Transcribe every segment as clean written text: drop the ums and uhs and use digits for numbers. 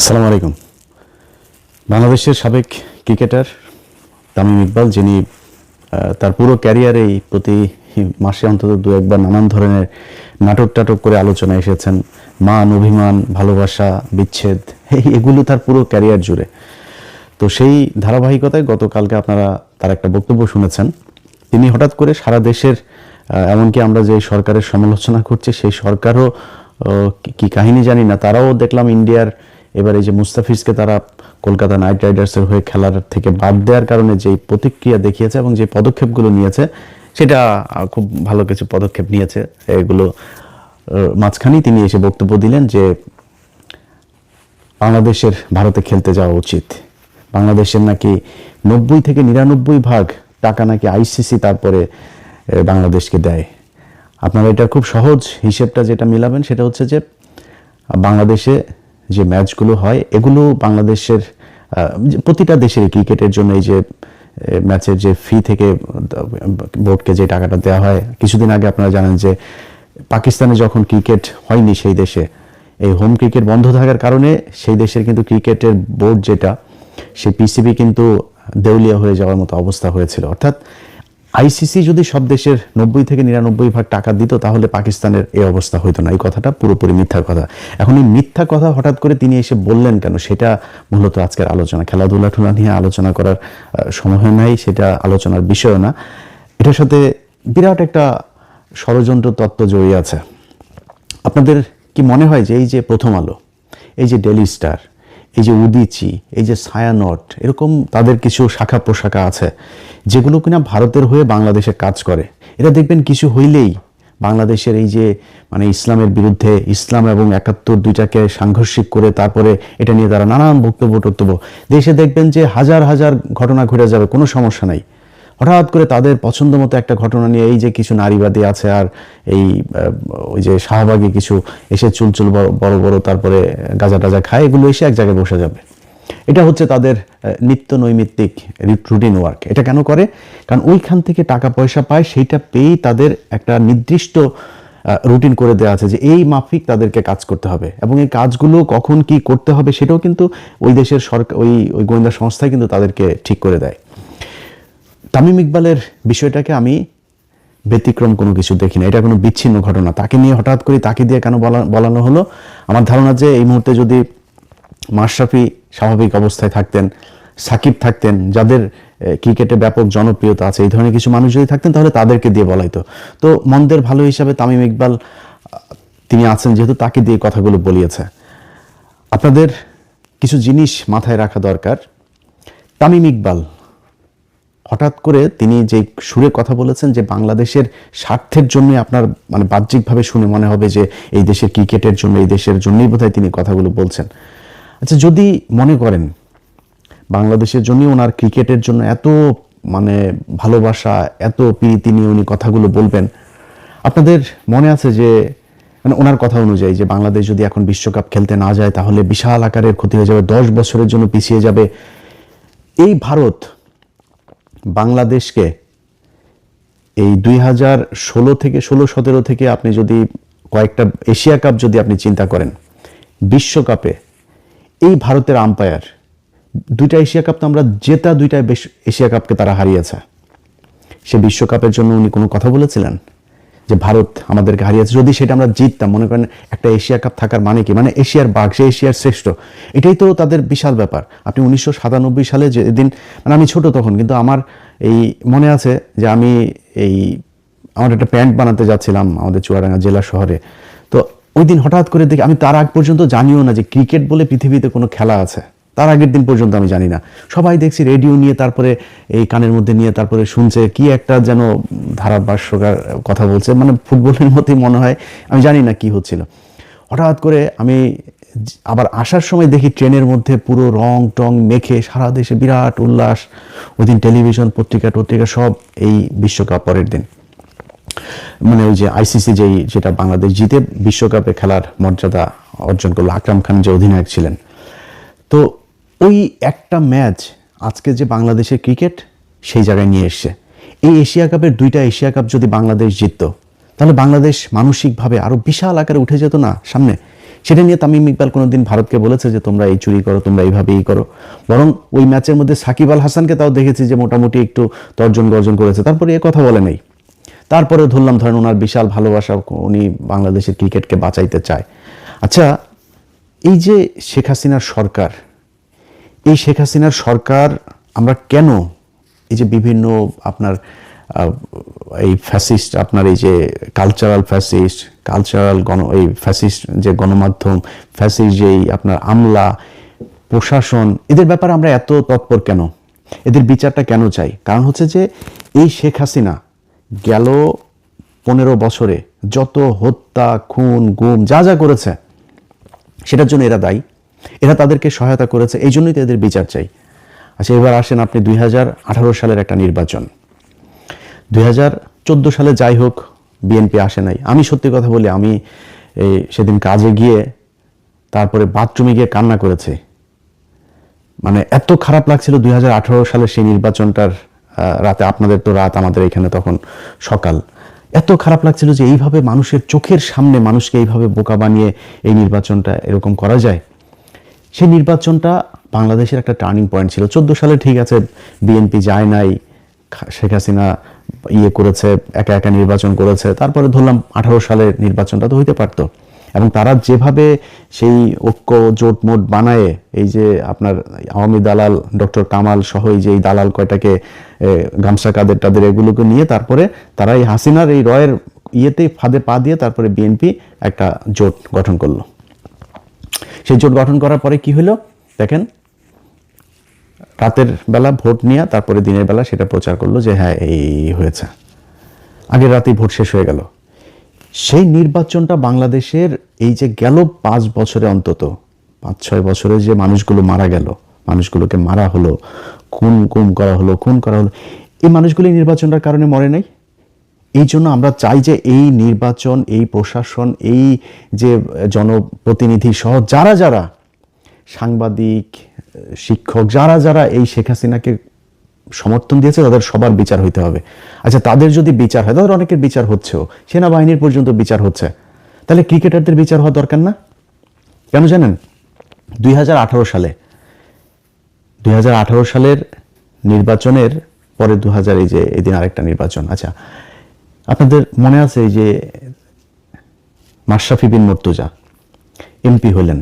আসসালামু আলাইকুম। বাংলাদেশের সাবেক ক্রিকেটার তামিম ইকবাল, যিনি তার পুরো ক্যারিয়ারেই প্রতি মাসে অন্তত দু একবার নানান ধরনের নাটক টাটক করে আলোচনায় এসেছেন। মান, অভিমান, ভালোবাসা, বিচ্ছেদ, এগুলো তার পুরো ক্যারিয়ার জুড়ে। তো সেই ধারাবাহিকতায় গতকালকে আপনারা তার একটা বক্তব্য শুনেছেন। তিনি হঠাৎ করে সারা দেশের, এমনকি আমরা যে সরকারের সমালোচনা করছি সেই সরকারও কি কাহিনী জানি না, তারাও দেখলাম ইন্ডিয়ার এবার এই যে মুস্তাফিজকে তারা কলকাতা নাইট রাইডার্সের হয়ে খেলার থেকে বাদ দেওয়ার কারণে যেই প্রতিক্রিয়া দেখিয়েছে এবং যে পদক্ষেপগুলো নিয়েছে, সেটা খুব ভালো কিছু পদক্ষেপ নিয়েছে। এগুলো মাঝখানেই তিনি এসে বক্তব্য দিলেন যে বাংলাদেশের ভারতে খেলতে যাওয়া উচিত। বাংলাদেশের নাকি 90 থেকে 99% টাকা নাকি আইসিসি তারপরে বাংলাদেশকে দেয়। আপনারা এটা খুব সহজ হিসেবটা যেটা মিলাবেন সেটা হচ্ছে যে বাংলাদেশে যে ম্যাচগুলো হয় এগুলো বাংলাদেশের প্রতিটা দেশের ক্রিকেটের জন্য এই যে ম্যাচের যে ফি থেকে বোর্ডকে যে টাকাটা দেওয়া হয়, কিছুদিন আগে আপনারা জানেন যে পাকিস্তানে যখন ক্রিকেট হয়নি সেই দেশে, এই হোম ক্রিকেট বন্ধ থাকার কারণে সেই দেশের কিন্তু ক্রিকেটের বোর্ড যেটা, সেই পিসিবি কিন্তু দেউলিয়া হয়ে যাওয়ার মতো অবস্থা হয়েছিল। অর্থাৎ আইসিসি যদি সব দেশের 90 থেকে 99% টাকা দিত তাহলে পাকিস্তানের এই অবস্থা হইতো না। এই কথাটা পুরোপুরি মিথ্যা কথা। এখন এই মিথ্যা কথা হঠাৎ করে তিনি এসে বললেন কেন, সেটা মূলত আজকের আলোচনা। খেলাধুলা নিয়ে আলোচনা করার সময় নাই, সেটা আলোচনার বিষয় না। এটার সাথে বিরাট একটা ষড়যন্ত্র তত্ত্ব জড়িয়ে আছে। আপনাদের কি মনে হয় যে এই যে প্রথম আলো, এই যে ডেইলি স্টার, এই যে উদীচি, এই যে ছায়ানট, এরকম তাদের কিছু শাখা প্রশাখা আছে যেগুলো কিনা ভারতের হয়ে বাংলাদেশে কাজ করে, এটা দেখবেন কিছু হইলেই বাংলাদেশের এই যে মানে ইসলামের বিরুদ্ধে, ইসলাম এবং 71 দুইটাকে সাংঘর্ষিক করে তারপরে এটা নিয়ে তারা নানান বক্তব্য দেশে দেখবেন যে হাজার হাজার ঘটনা ঘটে যাবে, কোনো সমস্যা নাই। হঠাৎ করে তাদের পছন্দ মতো একটা ঘটনা নিয়ে এই যে কিছু নারীবাদী আছে আর এই ওই যে শাহবাগী কিছু এসে চুলচুল বড় বড় তারপরে গাঁজা টাজা খায়, এগুলো এসে এক জায়গায় বসে যাবে। এটা হচ্ছে তাদের নিত্য নৈমিত্তিক রুটিন ওয়ার্ক। এটা কেন করে? কারণ ওইখান থেকে টাকা পয়সা পায়, সেইটা পেয়েই তাদের একটা নির্দিষ্ট রুটিন করে দেওয়া আছে যে এই মাফিক তাদেরকে কাজ করতে হবে, এবং এই কাজগুলো কখন কি করতে হবে সেটাও কিন্তু ওই দেশের সরকার, ওই গোয়েন্দা সংস্থায় কিন্তু তাদেরকে ঠিক করে দেয়। তামিম ইকবালের বিষয়টাকে আমি ব্যতিক্রম কোনো কিছু দেখি না, এটা কোনো বিচ্ছিন্ন ঘটনা। তাকে নিয়ে হঠাৎ করে তাকে দিয়ে কেন বলানো হলো? আমার ধারণা যে এই মুহূর্তে যদি মাশরাফি স্বাভাবিক অবস্থায় থাকতেন, সাকিব থাকতেন, যাদের ক্রিকেটে ব্যাপক জনপ্রিয়তা আছে, এই ধরনের কিছু মানুষ যদি থাকতেন তাহলে তাদেরকে দিয়ে বলাইতো। তো মন্দের ভালো হিসাবে তামিম ইকবাল তিনি আছেন যেহেতু, তাকে দিয়ে কথাগুলো বলিয়েছে। আপনাদের কিছু জিনিস মাথায় রাখা দরকার। তামিম ইকবাল হঠাৎ করে তিনি যে সুরে কথা বলেছেন যে বাংলাদেশের স্বার্থের জন্য, আপনার মানে বাহ্যিকভাবে শুনে মনে হবে যে এই দেশের ক্রিকেটের জন্য, এই দেশের জন্যই বোধহয় তিনি কথাগুলো বলছেন। আচ্ছা, যদি মনে করেন বাংলাদেশের জন্য, ওনার ক্রিকেটের জন্য এত মানে ভালোবাসা, এত প্রীতি নিয়ে উনি কথাগুলো বলবেন, আপনাদের মনে আছে যে মানে ওনার কথা অনুযায়ী যে বাংলাদেশ যদি এখন বিশ্বকাপ খেলতে না যায় তাহলে বিশাল আকারের ক্ষতি হয়ে যাবে, 10 বছরের জন্য পিছিয়ে যাবে। এই ভারত বাংলাদেশকে এই 2016 থেকে 16-17 থেকে আপনি যদি কয়েকটা এশিয়া কাপ যদি আপনি চিন্তা করেন, বিশ্বকাপে এই ভারতের আম্পায়ার, দুইটা এশিয়া কাপ তো আমরা জেতা, দুইটা এশিয়া কাপকে তারা হারিয়েছে। সে বিশ্বকাপের জন্য উনি কোনো কথা বলেছিলেন যে ভারত আমাদেরকে হারিয়েছে? যদি সেটা আমরা জিততাম, মনে করেন একটা এশিয়া কাপ থাকার মানে কি, মানে এশিয়ার বাঘ, সে এশিয়ার শ্রেষ্ঠ, এটাই তো তাদের বিশাল ব্যাপার। আপনি 1997 সালে যেদিন, মানে আমি ছোট তখন, কিন্তু আমার এই মনে আছে যে আমি আমার একটা প্যান্ট বানাতে যাচ্ছিলাম আমাদের চুয়াডাঙ্গা জেলা শহরে। তো ওই দিন হঠাৎ করে দেখি, আমি তার আগ পর্যন্ত জানিও না যে ক্রিকেট বলে পৃথিবীতে কোনো খেলা আছে, তার আগের দিন পর্যন্ত আমি জানি না। সবাই দেখছি রেডিও নিয়ে, তারপরে এই কানের মধ্যে নিয়ে তারপরে শুনছে কি একটা যেন ধারাভাষ্যকার কথা বলছে, মানে ফুটবলের মতোই মনে হয়, আমি জানি না কি হচ্ছিল। হঠাৎ করে আমি আবার আসার সময় দেখি ট্রেনের মধ্যে পুরো রং টং মেখে সারা দেশে বিরাট উল্লাস। ওই দিন টেলিভিশন, পত্রিকা সব এই বিশ্বকাপ পরের দিন, মানে ওই যে আইসিসি যেটা বাংলাদেশ জিতে বিশ্বকাপে খেলার মর্যাদা অর্জন করলো, আকরাম খান যে অধিনায়ক ছিলেন। তো ওই একটা ম্যাচ আজকে যে বাংলাদেশের ক্রিকেট সেই জায়গায় নিয়ে এসছে। এই এশিয়া কাপের, দুইটা এশিয়া কাপ যদি বাংলাদেশ জিততো তাহলে বাংলাদেশ মানসিকভাবে আরো বিশাল আকারে উঠে যেত না সামনে? সেটা নিয়ে তামিম ইকবাল কোনোদিন ভারতকে বলেছে যে তোমরা এই চুরি করো, তোমরা এইভাবেই করো? বরং ওই ম্যাচের মধ্যে সাকিব আল হাসানকে তাও দেখেছি যে মোটামুটি একটু তর্জন গর্জন করেছে, তারপরে এ কথা বলে নেই। তারপরে ধরলাম ধরেন ওনার বিশাল ভালোবাসা, উনি বাংলাদেশের ক্রিকেটকে বাঁচাইতে চায়। আচ্ছা, এই যে শেখ হাসিনার সরকার, এই শেখ হাসিনার সরকার আমরা কেন এই যে বিভিন্ন আপনার এই ফ্যাসিস্ট, আপনার এই যে কালচারাল ফ্যাসিস্ট, এই ফ্যাসিস্ট যে গণমাধ্যম, ফ্যাসিস্ট যেই আপনার আমলা প্রশাসন, এদের ব্যাপারে আমরা এত তৎপর কেন? এদের বিচারটা কেন চাই? কারণ হচ্ছে যে এই শেখ হাসিনা গেল 15 বছরে যত হত্যা, খুন, গুম যা যা করেছে সেটার জন্য এরা দায়ী, এরা তাদেরকে সহায়তা করেছে, এই জন্যই তো এদের বিচার চাই। আচ্ছা, এবার আসেন আপনি 2018 সালের একটা নির্বাচন, 2014 সালে যাই হোক বিএনপি আসে নাই। আমি সত্যি কথা বলি, আমি সেদিন কাজে গিয়ে তারপরে বাথরুমে গিয়ে কান্না করেছে। মানে এত খারাপ লাগছিল 2018 সালের সেই নির্বাচনটার রাতে, আপনাদের তো রাত, আমাদের এখানে তখন সকাল। এত খারাপ লাগছিল যে এইভাবে মানুষের চোখের সামনে মানুষকে এইভাবে বোকা বানিয়ে এই নির্বাচনটা এরকম করা যায়। সেই নির্বাচনটা বাংলাদেশের একটা টার্নিং পয়েন্ট ছিল। 14 সালে ঠিক আছে বিএনপি যায় নাই, শেখ হাসিনা করেছে, একা একা নির্বাচন করেছে, তারপরে ধরলাম 18 সালের নির্বাচনটা তো হইতে পারতো। এবং তারা যেভাবে সেই ঐক্য জোট মোট বানায়, এই যে আপনার আওয়ামী দালাল ডক্টর কামাল সহ এই যে এই দালাল কয়টাকে গামছা কাদের টাদের এগুলোকে নিয়ে তারপরে তারা এই হাসিনার এই রয়ের ফাঁদে পা দিয়ে তারপরে বিএনপি একটা জোট গঠন করলো। সেই জোট গঠন করার পরে কি হলো দেখেন, রাতের বেলা ভোট নিয়ে তারপরে দিনের বেলা সেটা প্রচার করলো যে হ্যাঁ এই হয়েছে, আগের রাতেই ভোট শেষ হয়ে গেল। সেই নির্বাচনটা বাংলাদেশের এই যে গেল 5 বছরে, অন্তত 5-6 বছরে যে মানুষগুলো মারা গেল, মানুষগুলোকে মারা হলো, খুন করা হলো, এই মানুষগুলো নির্বাচনটার কারণে মরে নাই। এই জন্য আমরা চাই যে এই নির্বাচন, এই প্রশাসন, এই যে জনপ্রতিনিধি সহ যারা যারা সাংবাদিক, শিক্ষক, যারা যারা এই শেখ হাসিনাকে সমর্থন দিয়েছে তাদের সবার বিচার হইতে হবে। আচ্ছা, তাদের যদি বিচার হয়, তাদের অনেকের বিচার হচ্ছেও, সেনাবাহিনীর পর্যন্ত বিচার হচ্ছে, তাহলে ক্রিকেটারদের বিচার হওয়া দরকার না? কেন জানেন? 2018 সালের নির্বাচনের পরে 2000 এই যে এদিন আরেকটা নির্বাচন। আচ্ছা, আপনাদের মনে আছে এই যে মাশরাফি বিন মুর্তজা এমপি হলেন,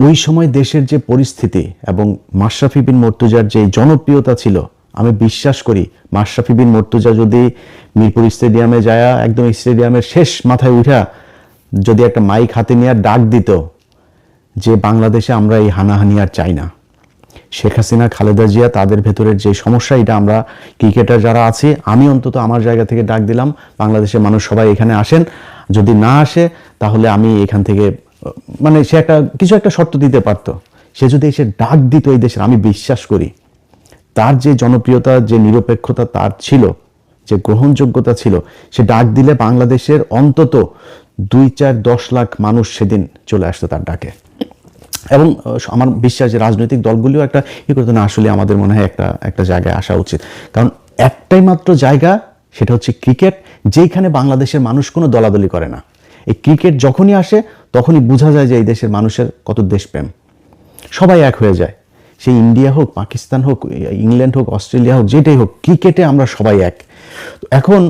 ওই সময় দেশের যে পরিস্থিতি এবং মাশরাফি বিন মুর্তজার যে জনপ্রিয়তা ছিল, আমি বিশ্বাস করি মাশরাফি বিন মুর্তজা যদি মিরপুর স্টেডিয়ামে যায়, একদম স্টেডিয়ামের শেষ মাথায় উঠা যদি একটা মাইক হাতে নিয়ে ডাক দিত যে বাংলাদেশে আমরা এই হানাহানি আর চাই না, শেখ হাসিনা, খালেদা জিয়া, তাদের ভেতরের যে সমস্যা, এটা আমরা ক্রিকেটার যারা আছি, আমি অন্তত আমার জায়গা থেকে ডাক দিলাম, বাংলাদেশের মানুষ সবাই এখানে আসেন, যদি না আসে তাহলে আমি এখান থেকে, মানে সে কিছু একটা শর্ত দিতে পারতো। সে যদি এসে ডাক দিত এই দেশের, আমি বিশ্বাস করি তার যে জনপ্রিয়তা, যে নিরপেক্ষতা তার ছিল, যে গ্রহণযোগ্যতা ছিল, সে ডাক দিলে বাংলাদেশের অন্তত 2-4-10 লাখ মানুষ সেদিন চলে আসতো তার ডাকে। এবং আমার বিশ্বাস যে রাজনৈতিক দলগুলিও একটা করতো না, আসলে আমাদের মনে হয় একটা জায়গায় আসা উচিত। কারণ একটাই মাত্র জায়গা, সেটা হচ্ছে ক্রিকেট, যেখানে বাংলাদেশের মানুষ কোনো দলাদলি করে না। এই ক্রিকেট যখনই আসে তখনই বোঝা যায় যে এই দেশের মানুষের কত দেশপ্রেম, সবাই এক হয়ে যায়। সেই ইন্ডিয়া হোক, পাকিস্তান হোক, ইংল্যান্ড হোক, অস্ট্রেলিয়া হোক, যেটাই হোক, ক্রিকেটে আমরা সবাই এক। এখন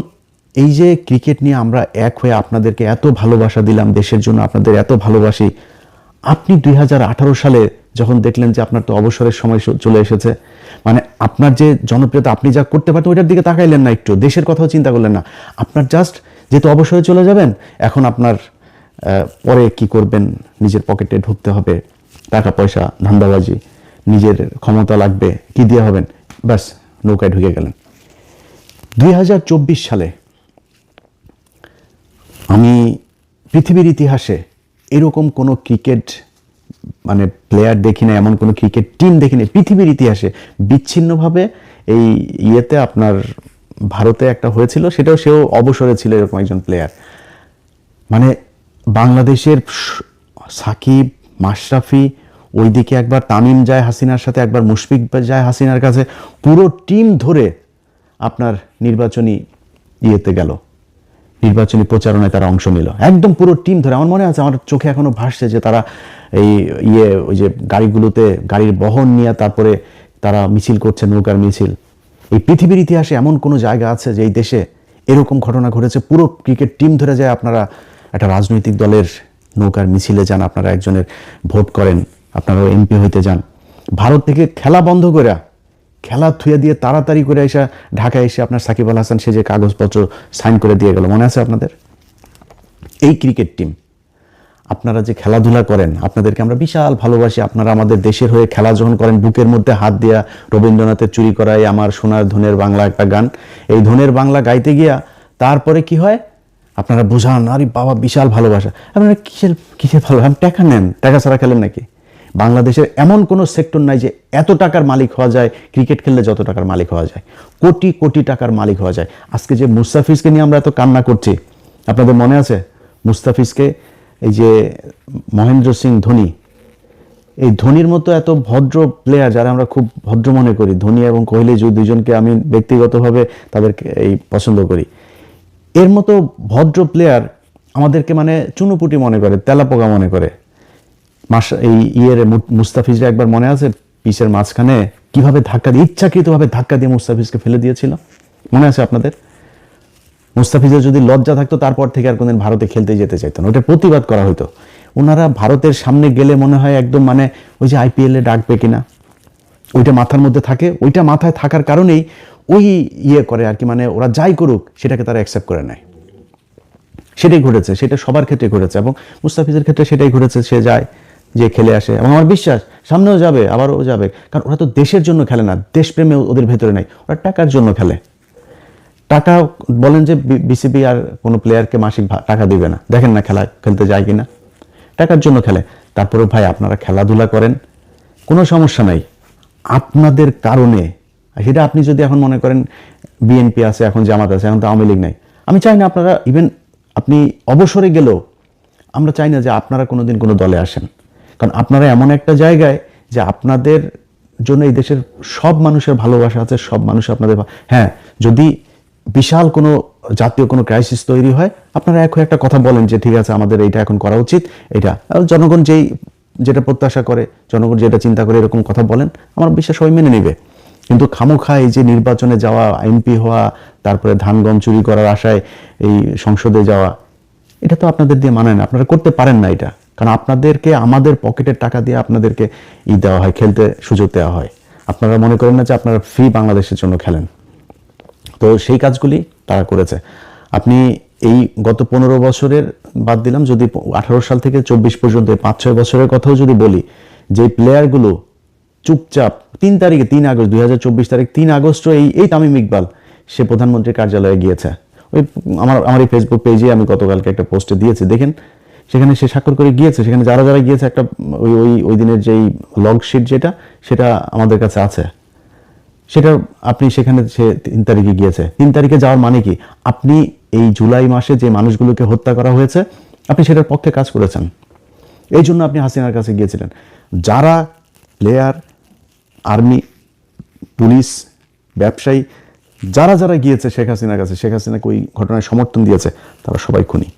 এই যে ক্রিকেট নিয়ে আমরা এক হয়ে আপনাদেরকে এত ভালোবাসা দিলাম, দেশের জন্য আপনাদের এত ভালোবাসি, আপনি 2018 সালে যখন দেখলেন যে আপনার তো অবসরের সময় চলে এসেছে, মানে আপনার যে জনপ্রিয়তা, আপনি যা করতে পারতেন ওইটার দিকে তাকাইলেন না, একটু দেশের কথাও চিন্তা করলেন না। আপনার জাস্ট যেহেতু অবসরে চলে যাবেন, এখন আপনার পরে কি করবেন, নিজের পকেটে ঢুকতে হবে, টাকা পয়সা, ধান্দাবাজি, নিজের ক্ষমতা লাগবে, কি দিয়ে হবেন, ব্যাস নৌকায় ঢুকে গেলেন। 2024 সালে আমি পৃথিবীর ইতিহাসে এরকম কোনো ক্রিকেট মানে প্লেয়ার দেখি না, এমন কোনো ক্রিকেট টিম দেখি না পৃথিবীর ইতিহাসে। বিচ্ছিন্নভাবে এই আপনার ভারতে একটা হয়েছিল, সেও অবসরে ছিল এরকম একজন প্লেয়ার। মানে বাংলাদেশের সাকিব, মাশরাফি, ওইদিকে একবার তামিম যায় হাসিনার সাথে, একবার মুশফিক যায় হাসিনার কাছে, পুরো টিম ধরে আপনার নির্বাচনী গেল, নির্বাচনী প্রচারণায় তারা অংশ নিল, একদম পুরো টিম ধরে। আমার মনে আছে, আমার চোখে এখনো ভাসছে যে তারা এই ওই যে গাড়িগুলোতে গাড়ির বহন নিয়ে তারপরে তারা মিছিল করছে, নৌকার মিছিল। এই পৃথিবীর ইতিহাসে এমন কোনো জায়গা আছে যে এই দেশে এরকম ঘটনা ঘটেছে? পুরো ক্রিকেট টিম ধরে যায়, আপনারা একটা রাজনৈতিক দলের নৌকার মিছিলে যান, আপনারা একজনের ভোট করেন, আপনারা এমপি হইতে যান। ভারত থেকে খেলা বন্ধ করে, খেলা থুয়ে দিয়ে তাড়াতাড়ি করে এসে ঢাকায় এসে আপনার সাকিব আল হাসান সে যে কাগজপত্র সাইন করে দিয়ে গেল, মনে আছে আপনাদের? এই ক্রিকেট টিম, আপনারা যে খেলাধুলা করেন, আপনাদেরকে আমরা বিশাল ভালোবাসি। আপনারা আমাদের দেশের হয়ে খেলা যখন করেন, বুকের মধ্যে হাত দিয়া রবীন্দ্রনাথের চুরি করাই আমার সোনার ধনের বাংলা একটা গান, এই ধনের বাংলা গাইতে গিয়া তারপরে কি হয়, আপনারা বোঝান আরে বাবা বিশাল ভালোবাসা। আপনারা কিসের ভালোবাসা? টাকা নেন, টাকা ছাড়া খেলেন নাকি? বাংলাদেশের এমন কোনো সেক্টর নাই যে এত টাকার মালিক হওয়া যায়, ক্রিকেট খেললে যত টাকার মালিক হওয়া যায়, কোটি কোটি টাকার মালিক হওয়া যায়। আজকে যে মুস্তাফিজকে নিয়ে আমরা এত কান্না করছি, আপনাদের মনে আছে? মুস্তাফিজকে এই যে মহেন্দ্র সিং ধোনি, এই ধোনির মতো এত ভদ্র প্লেয়ার যারা আমরা খুব ভদ্র মনে করি, ধোনি এবং কোহলি দুইজনকে আমি ব্যক্তিগতভাবে তাদেরকে এই পছন্দ করি, এর মতো ভদ্র প্লেয়ার আমাদেরকে মানে চুনুপুটি মনে করে, তেলাপোকা মনে করে। এই মুস্তাফিজরা একবার মনে আছে পিচের মাঝখানে কিভাবে ধাক্কা দিয়ে, ইচ্ছাকৃতভাবে ধাক্কা দিয়ে মুস্তাফিজকে ফেলে দিয়েছিল, মনে আছে আপনাদের? মুস্তাফিজের যদি লজ্জা থাকতো তারপর থেকে আর কোনদিন ভারতে খেলতে যেতে চাইতো না, ওটা প্রতিবাদ করা হতো। ওনারা ভারতের সামনে গেলে মনে হয় একদম মানে ওই যে আইপিএল এ ডাকবে কিনা ওইটা মাথার মধ্যে থাকে, ওইটা মাথায় থাকার কারণেই ওই করে আর কি, মানে ওরা যাই করুক সেটাকে তারা অ্যাকসেপ্ট করে নেয়। সেটাই ঘটেছে, সেটা সবার ক্ষেত্রে ঘটেছে এবং মুস্তাফিজের ক্ষেত্রে সেটাই ঘটেছে। সে যায়, যে খেলে আসে এবং আমার বিশ্বাস সামনেও যাবে, আবারও যাবে, কারণ ওরা তো দেশের জন্য খেলে না, দেশপ্রেমে ওদের ভেতরে নাই, ওরা টাকার জন্য খেলে। টাকা বলেন যে বিসিবি আর কোনো প্লেয়ারকে মাসিক টাকা দিবে না, দেখেন না খেলা খেলতে যায় কিনা, টাকার জন্য খেলে। তারপরে ভাই আপনারা খেলাধুলা করেন, কোনো সমস্যা নাই, আপনাদের কারণে সেটা আপনি যদি এখন মনে করেন বিএনপি আছে, এখন জামাত আছে, এখন তো আওয়ামী লীগ নাই, আমি চাই না আপনারা ইভেন আপনি অবসরে গেলেও আমরা চাই না যে আপনারা কোনোদিন কোনো দলে আসেন, কারণ আপনারা এমন একটা জায়গায় যে আপনাদের জন্য এই দেশের সব মানুষের ভালোবাসা আছে, সব মানুষ আপনাদের। হ্যাঁ, যদি বিশাল কোনো জাতীয় কোনো ক্রাইসিস তৈরি হয়, আপনারা একটা কথা বলেন যে ঠিক আছে আমাদের এইটা এখন করা উচিত, এটা জনগণ যেটা প্রত্যাশা করে, জনগণ যেটা চিন্তা করে, এরকম কথা বলেন, আমার বিশ্বাস সবাই মেনে নেবে। কিন্তু খামোখা এই যে নির্বাচনে যাওয়া, এমপি হওয়া, তারপরে ধান গম চুরি করার আশায় এই সংসদে যাওয়া, এটা তো আপনাদের দিয়ে মানায় না, আপনারা করতে পারেন না এটা, কারণ আপনাদেরকে আমাদের পকেটের টাকা দিয়ে আপনাদেরকে দেওয়া হয়, খেলতে সুযোগ দেওয়া হয়। আপনারা মনে করেন না যে আপনারা ফ্রি বাংলাদেশের জন্য খেলেন। তো সেই কাজগুলি তারা করেছে। আপনি এই গত 15 বছরের বাদ দিলাম, যদি 18 সাল থেকে 24 পর্যন্ত 5-6 বছরের কথাও যদি বলি, যে প্লেয়ারগুলো চুপচাপ 3 তারিখে 3 আগস্ট 2024 তারিখ 3 আগস্ট এই তামিম ইকবাল সে প্রধানমন্ত্রীর কার্যালয়ে গিয়েছে। ওই আমার এই ফেসবুক পেজে আমি গতকালকে একটা পোস্টে দিয়েছি, দেখেন সেখানে সে স্বাক্ষর করে গিয়েছে। সেখানে যারা যারা গিয়েছে একটা ওই দিনের যেই লগ শিট সেটা আমাদের কাছে আছে, সেটা আপনি সেখানে সে 3 তারিখে গিয়েছে। 3 তারিখে যাওয়ার মানে কি, আপনি এই জুলাই মাসে যে মানুষগুলোকে হত্যা করা হয়েছে আপনি সেটার পক্ষে কাজ করেছেন, এই জন্য আপনি হাসিনার কাছে গিয়েছিলেন। যারা প্লেয়ার, আর্মি, পুলিশ, ব্যবসায়ী, যারা যারা গিয়েছে শেখ হাসিনার কাছে, শেখ হাসিনাকে ওই ঘটনায় সমর্থন দিয়েছে, তারা সবাই খুনি।